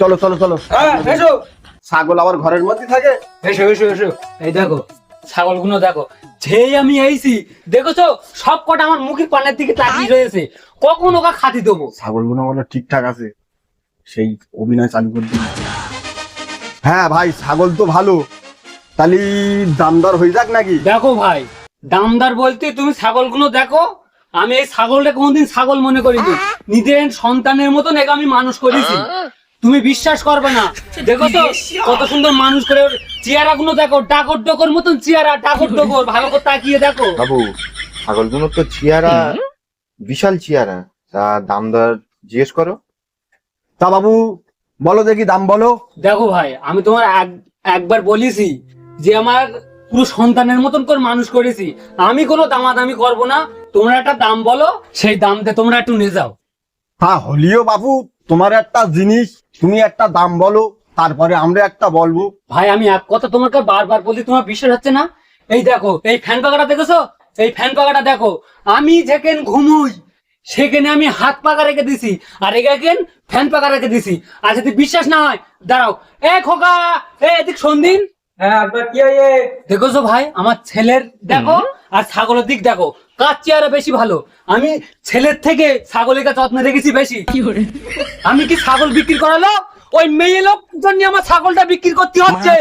চলো চলো চলো। এসো ছাগল আবার ঘরের মধ্যে থাকে। এসো এসো এসো, এই দেখো ছাগলগুলো দেখো, যেই আমি আইছি দেখেছো সব কটা আমার মুখের পানের দিকে তাকিয়ে রয়েছে, কখন ওকে খাতি দেবো। ছাগলগুলো বলো ঠিকঠাক আছে, সেই অভিনয় চালু করে দিই। হ্যাঁ ভাই, ছাগল তো ভালো, তাহলে দামদার হয়ে যাক নাকি? দেখো ভাই, দামদার বলতে তুমি ছাগলগুলো দেখো, আমি এই ছাগলটা কোনদিন ছাগল মনে করিনি, নিজের সন্তানের মতন একে আমি মানুষ করেছি। তুমি বিশ্বাস করবে না, দেখো তো কত সুন্দর মানুষ করে, চেহারা গুলো দেখো, ডাকর ডকর মতন চেহারা, ডাকর ডকর, ভালো করে তাকিয়ে দেখো। বাবু, ছাগলগুলো তো চেয়ারা, বিশাল চেয়ারা, তা দাম দর জিজ্ঞেস করো। তা বাবু বলো দেখি, দাম বলো। দেখো ভাই, আমি তোমার একবার বলেছি যে আমার পুরো সন্তানের মতন করে মানুষ করেছি, আমি কোনো দামাদামি করব না, তোমরা একটা দাম বলো, সেই দামতে তোমরা একটু নিয়ে যাও। হ্যাঁ হলিও বাবু, তোমার একটা জিনিস, তুমি একটা দাম বলো, তারপরে আমরা একটা বলবো। ভাই আমি এক কথা তোমাকে বারবার বলি, তোমার বিশ্বাস হচ্ছে না। এই দেখো এই ফ্যান পাকাটা দেখেছো, এই ফ্যান পাকাটা দেখো, আমি যেখানে ঘুমুই সেখানে আমি হাত পাকা রেখে দিছি, আর এখানে ফ্যান পাকা রেখে দিছি। আর যদি বিশ্বাস না হয় দাঁড়াও, এ খোকা, এদিক সন্দিন। হ্যাঁ আপনার কি হয়ে? দেখেছো ভাই, আমার ছেলের দেখো আর ছাগলের দিক দেখো, কার চেয়ারা বেশি ভালো। আমি ছেলের থেকে ছাগলের যত্ন রেখেছি বেশি। আমি কি ছাগল বিক্রি করালো, ওই মেয়ে লোক জন্য আমার ছাগলটা বিক্রি করতে হচ্ছে।